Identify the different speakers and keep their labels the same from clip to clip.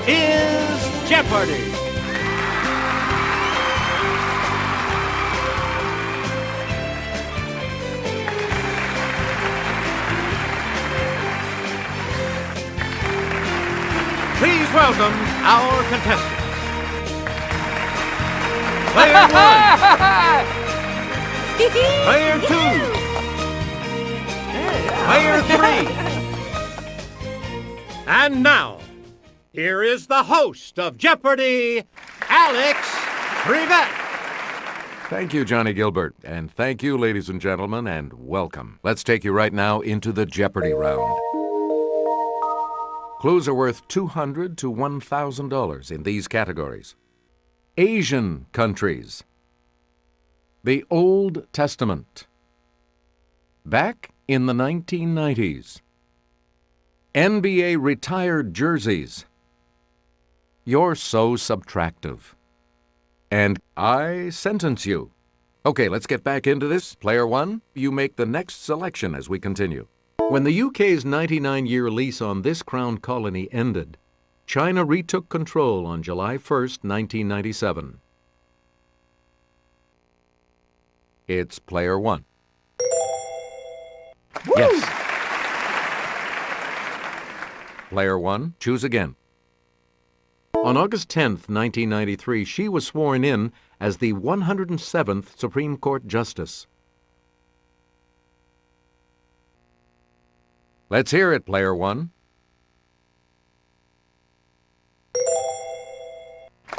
Speaker 1: is Jeopardy! Please welcome our contestants. Player 1. Player 2. Player 3. And now, here is the host of Jeopardy, Alex Trevette.
Speaker 2: Thank you, Johnny Gilbert. And thank you, ladies and gentlemen, and welcome. Let's take you right now into the Jeopardy round. Clues are worth $200 to $1,000 in these categories. Asian countries. The Old Testament. Back in the 1990s. NBA retired jerseys. You're so subtractive. And I sentence you. Okay, let's get back into this. Player 1, you make the next selection as we continue. When the UK's 99-year lease on this crown colony ended, China retook control on July 1st, 1997. It's player 1.
Speaker 3: Woo!
Speaker 2: Yes. Player 1, choose again. On August 10th, 1993, she was sworn in as the 107th Supreme Court Justice. Let's hear it, player 1.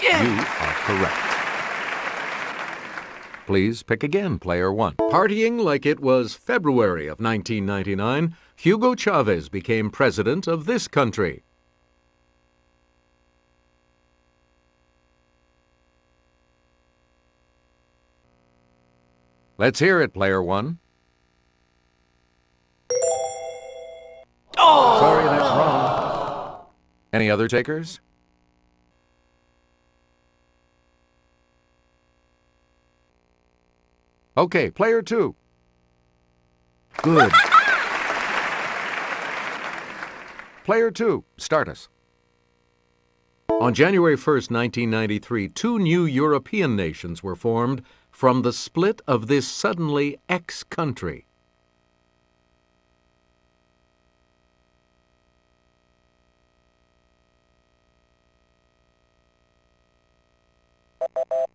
Speaker 3: Yeah.
Speaker 2: You are correct. Please pick again, player 1. Partying like it was February of 1999, Hugo Chavez became president of this country. Let's hear it, player 1.
Speaker 3: Oh!
Speaker 2: Sorry, that's wrong. Any other takers? Okay, player 2. Good. Player 2, start us. On January 1st, 1993, 2 new European nations were formed from the split of this suddenly ex-country.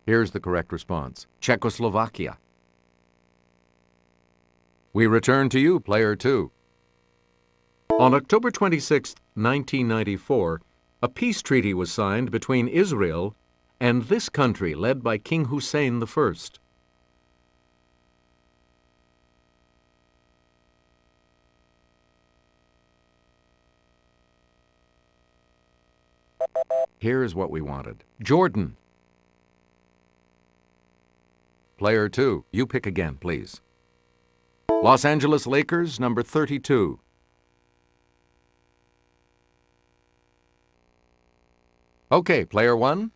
Speaker 2: Here's the correct response. Czechoslovakia. We return to you, player 2. On October 26, 1994, a peace treaty was signed between Israel and this country led by King Hussein I. Here's what we wanted. Jordan. Player 2, you pick again, please. Los Angeles Lakers, number 32. Okay, player 1.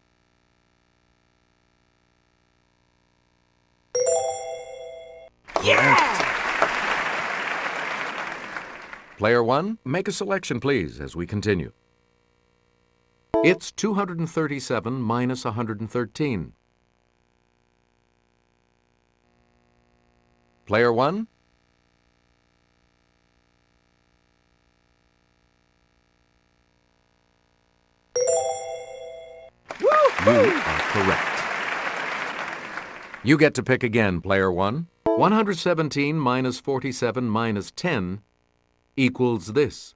Speaker 3: Yeah!
Speaker 2: Player 1, make a selection, please, as we continue. It's 237 minus 113. Player 1. You are correct. You get to pick again, player 1. 117 minus 47 minus 10 equals this.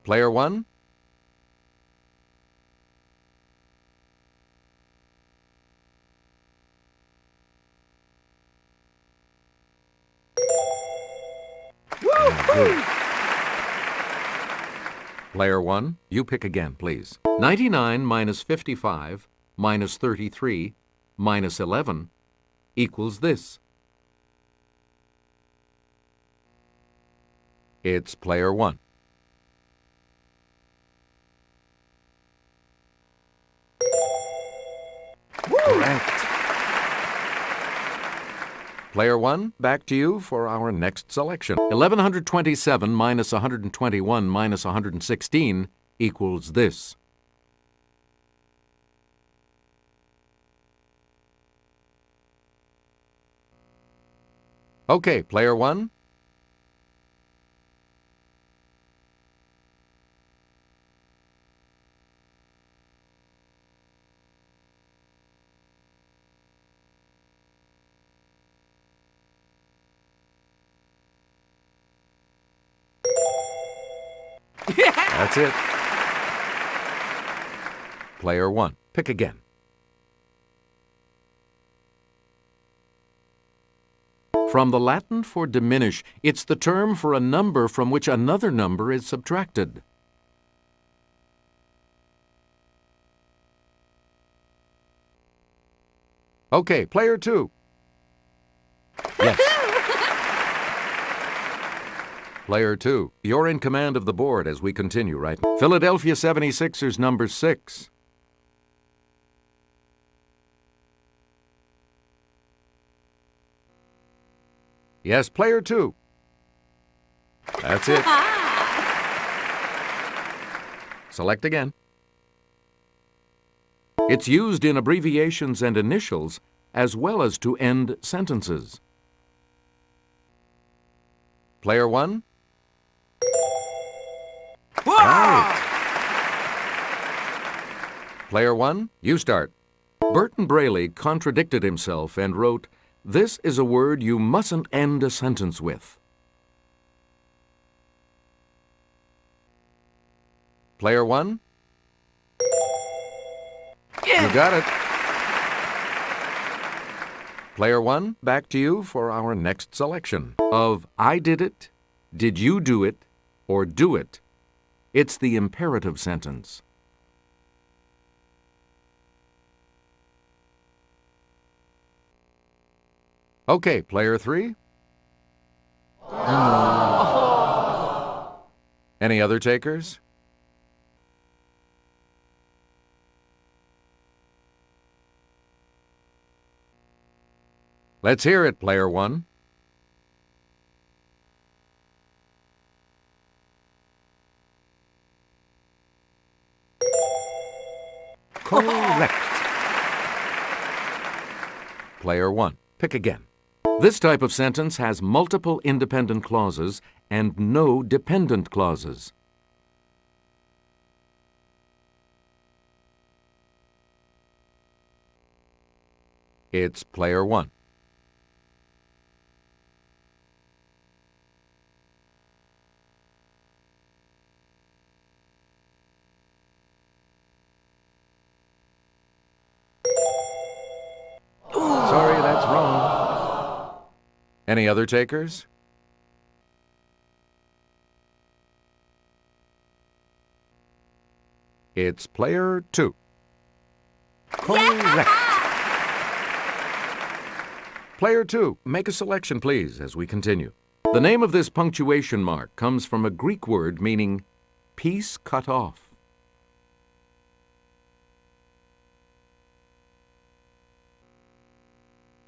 Speaker 2: Player 1. Good. Player 1, you pick again, please. 99 minus 55 minus 33 minus 11 equals this. It's player 1. Correct. Player 1, back to you for our next selection. 1127 minus 121 minus 116 equals this. Okay, Player 1. That's it. Player 1, pick again. From the Latin for diminish, it's the term for a number from which another number is subtracted. Okay, Player 2. Yes. Player 2, you're in command of the board as we continue, right? Philadelphia 76ers number 6. Yes, Player 2. That's it. Select again. It's used in abbreviations and initials as well as to end sentences. Player 1. Right. Player 1, you start. Burton Braley contradicted himself and wrote, "This is a word you mustn't end a sentence with." Player 1. You got it. Player 1, back to you for our next selection of I did it, did you do it, or do it. It's the imperative sentence. Okay, Player 3. Any other takers? Let's hear it, Player 1. Correct. Player 1, pick again. This type of sentence has multiple independent clauses and no dependent clauses. It's Player 1. Sorry, that's wrong. Any other takers? It's Player 2. Correct. Player 2, make a selection, please, as we continue. The name of this punctuation mark comes from a Greek word meaning piece cut off.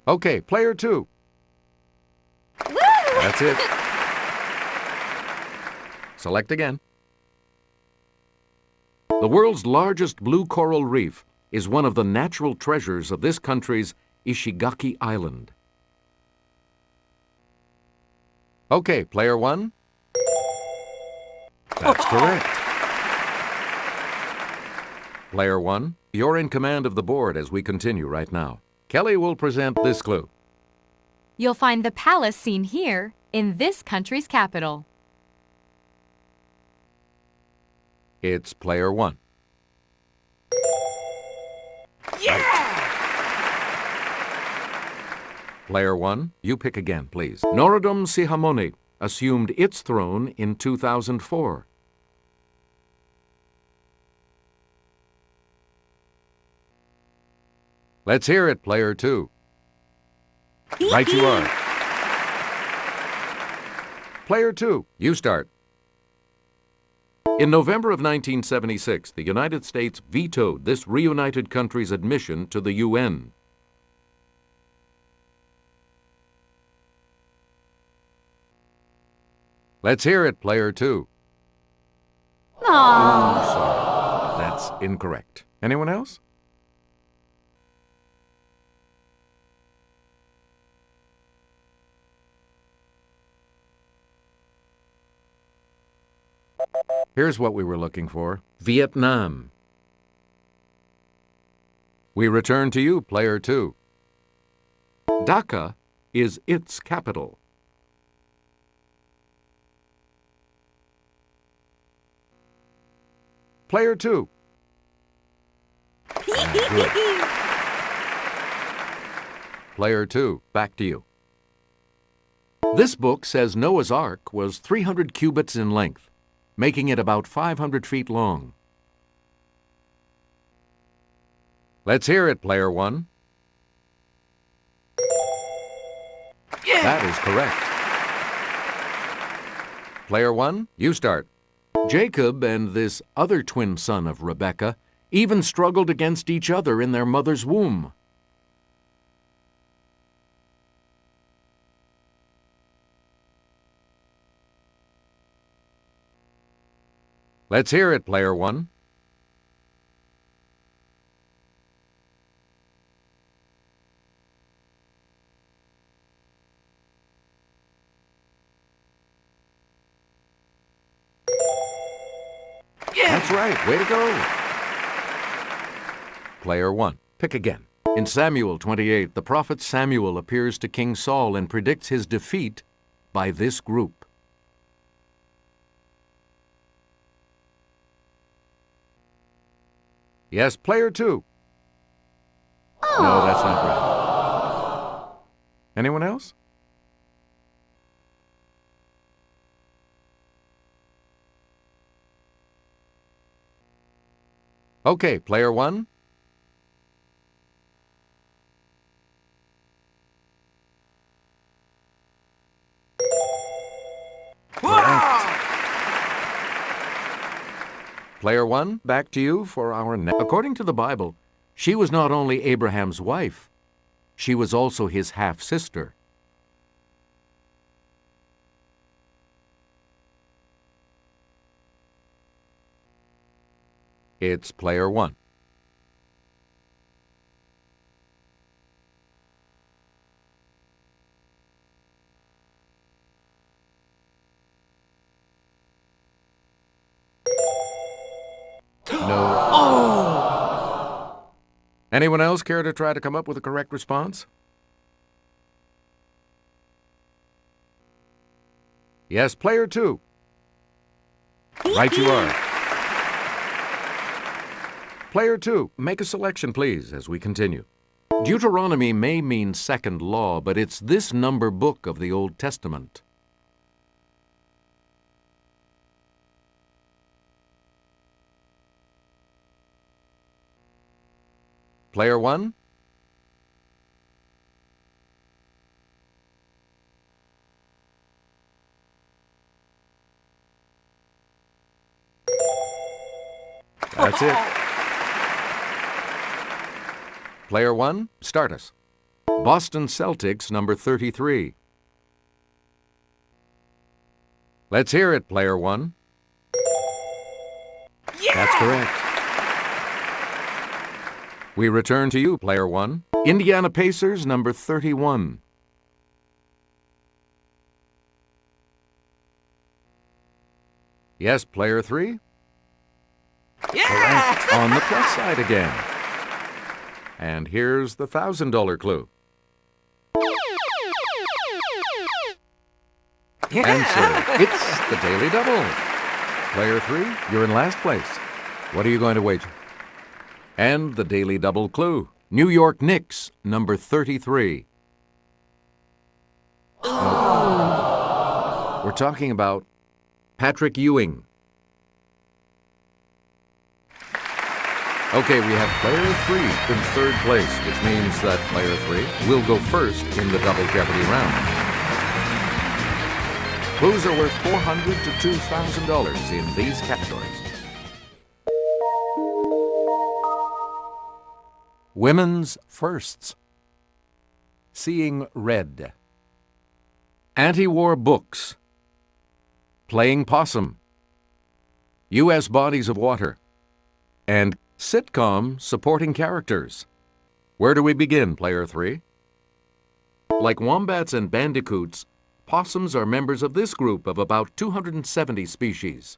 Speaker 2: Okay, Player 2. That's it. Select again. The world's largest blue coral reef is one of the natural treasures of this country's Ishigaki Island. Okay, Player 1. That's correct. Player 1, you're in command of the board as we continue right now. Kelly will present this clue.
Speaker 3: You'll find the palace seen here in this country's capital.
Speaker 2: It's Player 1. Player 1, you pick again, please. Norodom Sihamoni assumed its throne in 2004. Let's hear it, Player 2. Right you are. Player 2, you start. In November of 1976, the United States vetoed this reunited country's admission to the UN. Let's hear it, player 2.
Speaker 3: Aww.
Speaker 2: Sorry. That's incorrect. Anyone else? Here's what we were looking for. Vietnam. We return to you, player 2. Dhaka is its capital. Player 2. Good. Player 2, back to you. This book says Noah's Ark was 300 cubits in length, making it about 500 feet long. Let's hear it, player 1. Yeah! That is correct. Player 1, you start. Jacob and this other twin son of Rebekah even struggled against each other in their mother's womb. Let's hear it, player 1. Yeah! That's right. Way to go. Player 1. Pick again. In Samuel 28, the prophet Samuel appears to King Saul and predicts his defeat by this group. Yes, player 2. No, that's not right. Anyone else? Okay, player 1. Player 1, back to you for our next. According to the Bible, she was not only Abraham's wife, she was also his half-sister. It's player 1. No. Oh! Anyone else care to try to come up with a correct response? Yes, player 2. Right you are. Player 2, make a selection, please, as we continue. Deuteronomy may mean second law, but it's this number book of the Old Testament. Player 1? That's it. Player 1, start us. Boston Celtics, number 33. Let's hear it, player 1. Yeah! That's correct. We return to you, player 1. Indiana Pacers, number 31. Yes, player 3. Yeah! Correct. On the plus side again. And here's the $1,000 clue. Yeah! Answer, it's the Daily Double. Player 3, you're in last place. What are you going to wager? And the Daily Double clue. New York Knicks, number 33. Oh. We're talking about Patrick Ewing. Okay, we have player 3 in third place, which means that player 3 will go first in the Double Jeopardy round. Clues are worth $400 to $2,000 in these categories. Women's firsts. Seeing red. Anti-war books. Playing Possum, U.S. Bodies of Water, and Sitcom Supporting Characters. Where do we begin, Player 3? Like wombats and bandicoots, possums are members of this group of about 270 species.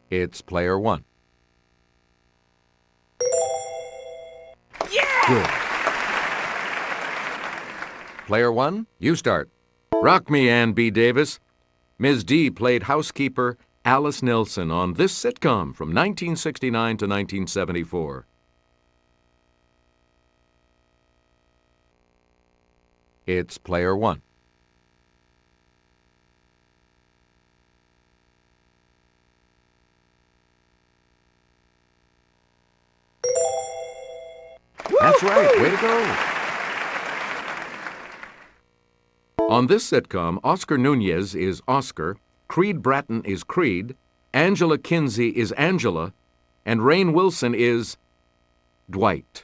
Speaker 2: It's Player 1. Yeah! Good. Player 1, you start. Rock me, Ann B. Davis. Ms. D played housekeeper Alice Nelson on this sitcom from 1969 to 1974. It's Player 1. That's right. Way to go. On this sitcom, Oscar Nunez is Oscar, Creed Bratton is Creed, Angela Kinsey is Angela, and Rainn Wilson is Dwight.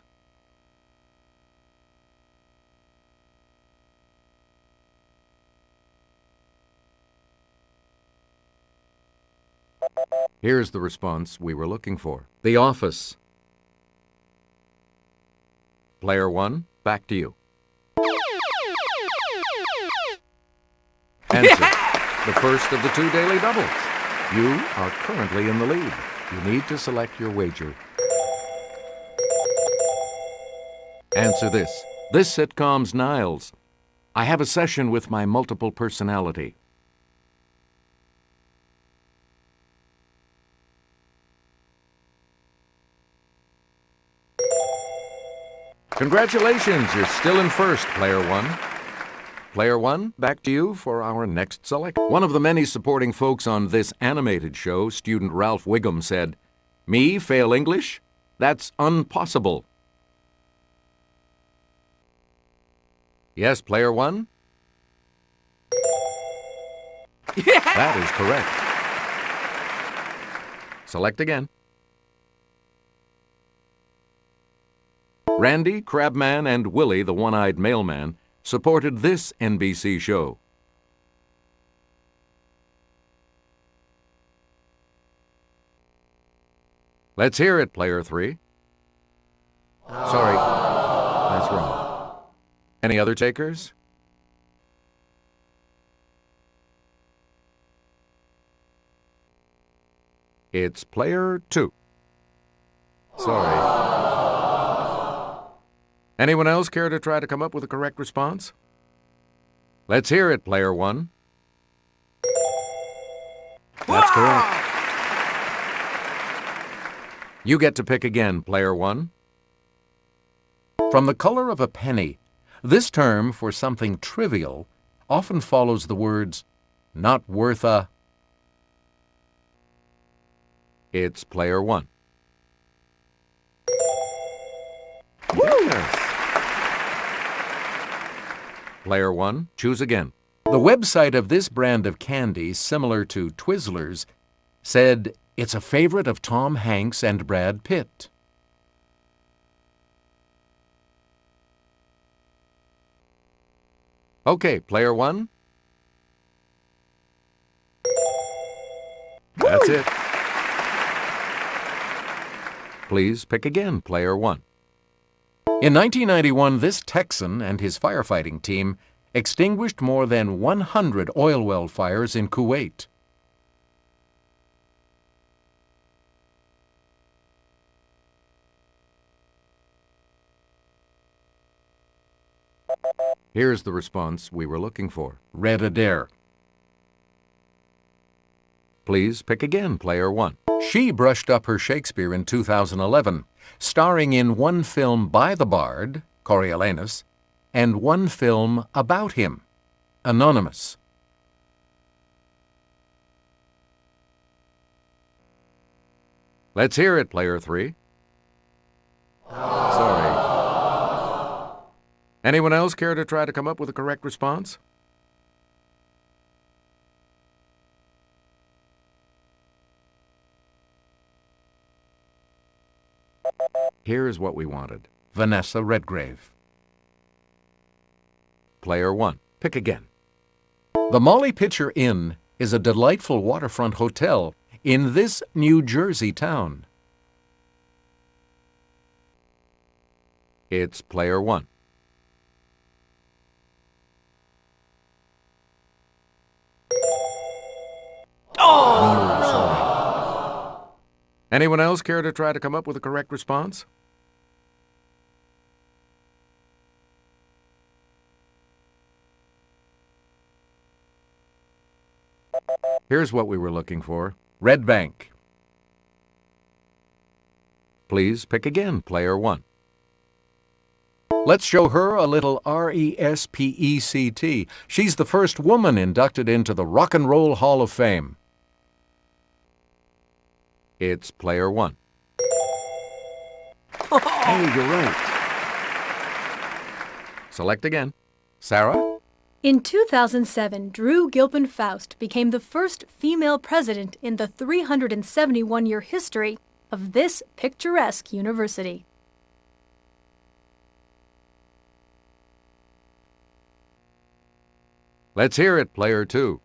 Speaker 2: Here's the response we were looking for. The Office. Player 1, back to you. Answer. The first of the 2 daily doubles. You are currently in the lead. You need to select your wager. Answer this. This sitcom's Niles. I have a session with my multiple personality. Congratulations, you're still in first, Player 1. Player 1, back to you for our next select. One of the many supporting folks on this animated show, student Ralph Wiggum, said, "Me fail English? That's unpossible." Yes, Player 1? Yeah! That is correct. Select again. Randy, Crabman, and Willie, the one-eyed mailman, supported this NBC show. Let's hear it, Player 3. Sorry, that's wrong. Any other takers? It's Player 2. Sorry. Anyone else care to try to come up with a correct response? Let's hear it, Player 1. That's correct. You get to pick again, Player 1. From the color of a penny, this term for something trivial often follows the words, not worth a. It's Player 1. Yes. Player 1, choose again. The website of this brand of candy, similar to Twizzlers, said it's a favorite of Tom Hanks and Brad Pitt. Okay, Player 1. That's it. Please pick again, Player 1. In 1991, this Texan and his firefighting team extinguished more than 100 oil well fires in Kuwait. Here's the response we were looking for. Red Adair. Please pick again, Player 1. She brushed up her Shakespeare in 2011, starring in one film by the Bard, Coriolanus, and one film about him, Anonymous. Let's hear it, Player 3. Sorry. Anyone else care to try to come up with a correct response? Here's what we wanted. Vanessa Redgrave. player 1. Pick again. The Molly Pitcher Inn is a delightful waterfront hotel in this New Jersey town. It's player 1. Anyone else care to try to come up with a correct response? Here's what we were looking for. Red Bank. Please pick again, player 1. Let's show her a little RESPECT. She's the first woman inducted into the Rock and Roll Hall of Fame. It's player 1. Hey, you're right. Select again. Sarah?
Speaker 4: In 2007, Drew Gilpin Faust became the first female president in the 371-year history of this picturesque university.
Speaker 2: Let's hear it, player 2.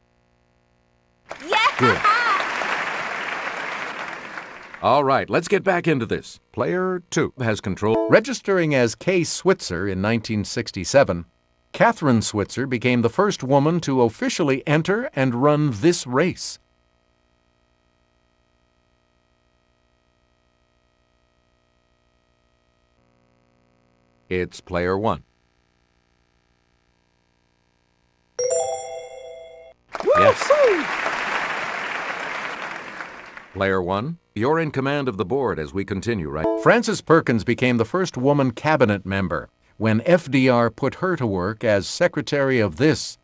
Speaker 4: Yeah!
Speaker 2: Good. All right, let's get back into this. Player 2 has control. Registering as Kay Switzer in 1967, Catherine Switzer became the first woman to officially enter and run this race. It's player 1. Yes. Player 1, you're in command of the board as we continue, right? Frances Perkins became the first woman cabinet member when FDR put her to work as secretary of this.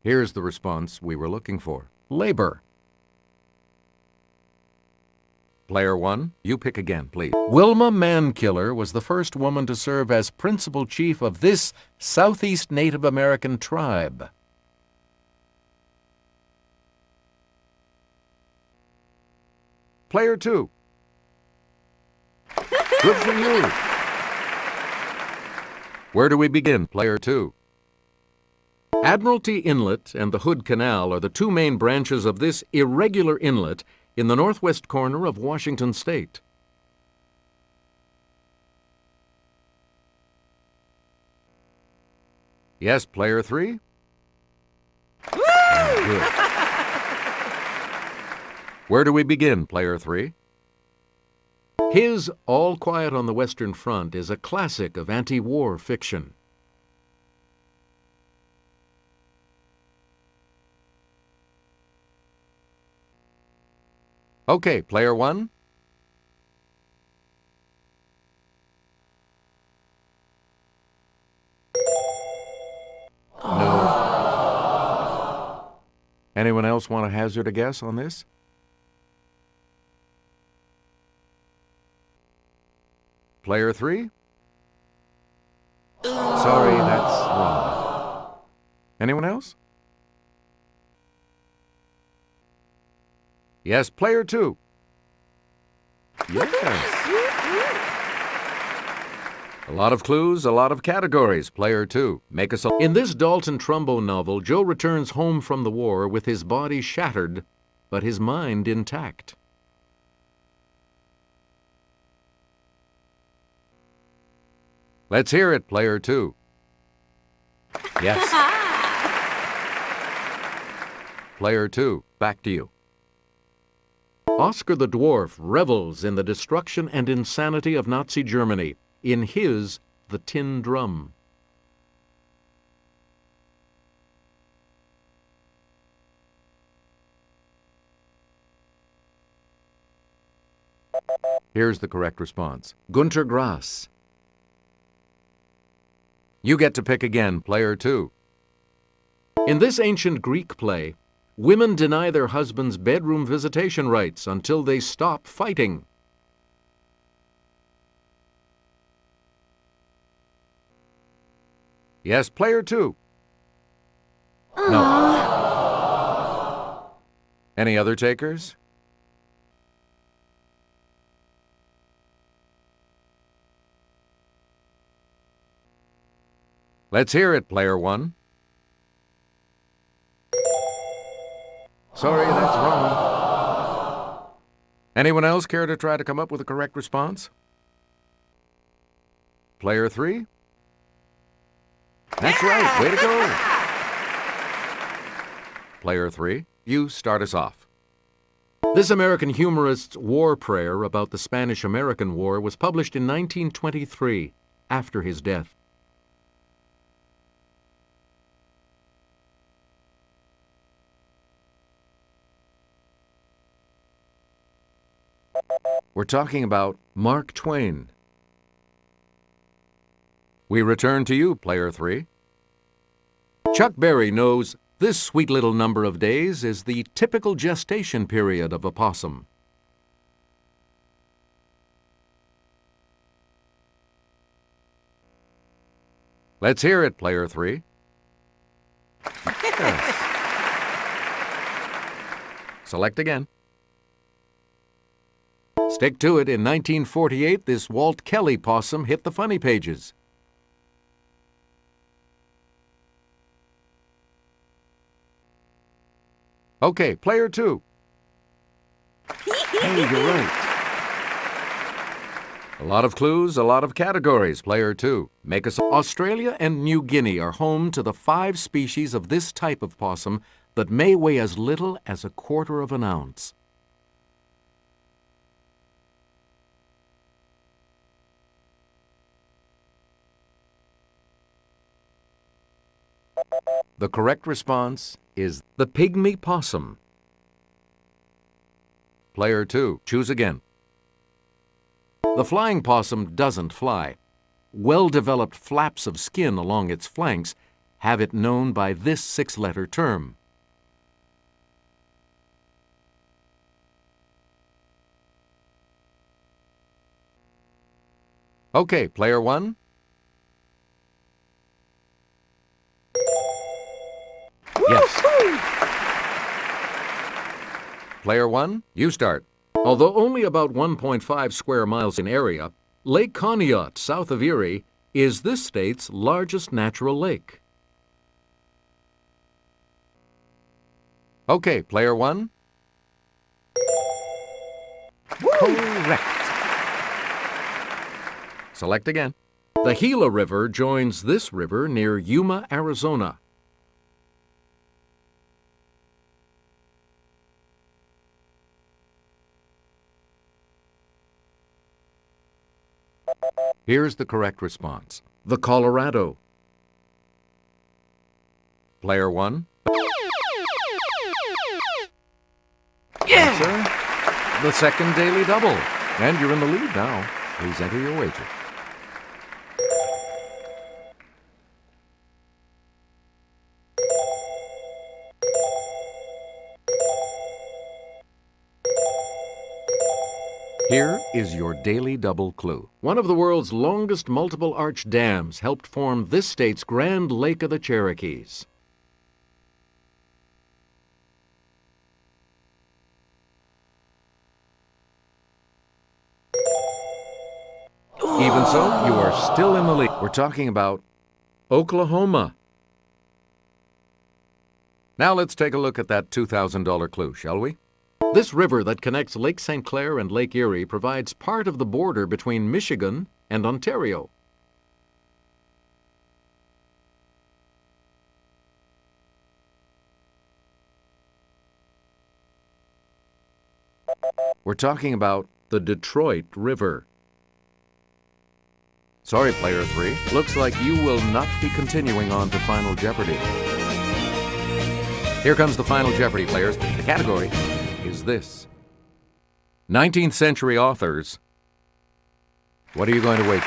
Speaker 2: Here's the response we were looking for. Labor. Player 1, you pick again, please. Wilma Mankiller was the first woman to serve as principal chief of this Southeast Native American tribe. Player 2. Good for you. Where do we begin, player 2? Admiralty Inlet and the Hood Canal are the two main branches of this irregular inlet in the northwest corner of Washington State. Yes, player 3? Good. Where do we begin, player 3? His All Quiet on the Western Front is a classic of anti-war fiction. Okay, player 1. No. Anyone else want to hazard a guess on this? Player 3? Sorry, that's wrong. Anyone else? Yes, player 2. Yes. A lot of clues, a lot of categories. Player 2. Make us a... In this Dalton Trumbo novel, Joe returns home from the war with his body shattered, but his mind intact. Let's hear it, player 2. Yes. Player 2, back to you. Oscar the Dwarf revels in the destruction and insanity of Nazi Germany in his The Tin Drum. Here's the correct response. Gunter Grass. You get to pick again, player 2. In this ancient Greek play, women deny their husbands bedroom visitation rights until they stop fighting. Yes, player 2. No. Any other takers? Let's hear it, player one. Sorry, that's wrong. Anyone else care to try to come up with a correct response? Player three? That's right, way to go. Player three, you start us off. This American humorist's war prayer about the Spanish-American War was published in 1923, after his death. We're talking about Mark Twain. We return to you, player three. Chuck Berry knows this sweet little number of days is the typical gestation period of a possum. Let's hear it, player three. Yes. Select again. Stick to it. In 1948, this Walt Kelly possum hit the funny pages. Okay, player two. Hey, you're right. A lot of clues, a lot of categories. Player two. Make us. Australia and New Guinea are home to the 5 species of this type of possum that may weigh as little as 1/4 of an ounce. The correct response is the pygmy possum. Player two, choose again. The flying possum doesn't fly. Well-developed flaps of skin along its flanks have it known by this 6-letter term. Okay, player one. Yes. Player one, you start. Although only about 1.5 square miles in area, Lake Conneaut, south of Erie, is this state's largest natural lake. Okay, player one. Correct. Select again. The Gila River joins this river near Yuma, Arizona. Here's the correct response. The Colorado. Player one. Yeah! Sir, the second daily double. And you're in the lead now. Please enter your wager. Here is your daily double clue. One of the world's longest multiple arch dams helped form this state's Grand Lake of the Cherokees. Even so, you are still in the lead. We're talking about Oklahoma. Now let's take a look at that $2,000 clue, shall we? This river that connects Lake St. Clair and Lake Erie provides part of the border between Michigan and Ontario. We're talking about the Detroit River. Sorry, player three. Looks like you will not be continuing on to Final Jeopardy. Here comes the Final Jeopardy, players. The category is this. 19th century authors. What are you going to wager?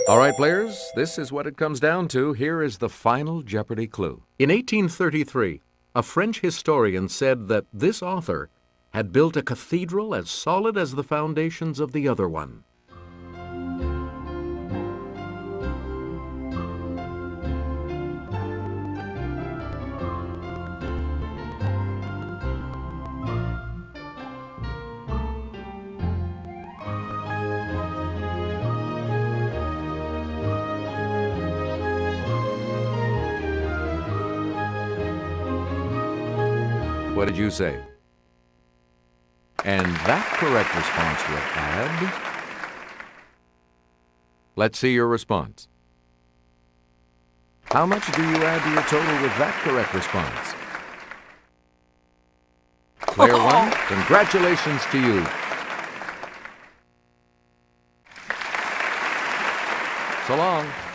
Speaker 2: All right, players, this is what it comes down to. Here is the final Jeopardy clue. In 1833, a French historian said that this author had built a cathedral as solid as the foundations of the other one. What did you say? And that correct response would add... Let's see your response. How much do you add to your total with that correct response? Player one, congratulations to you. So long.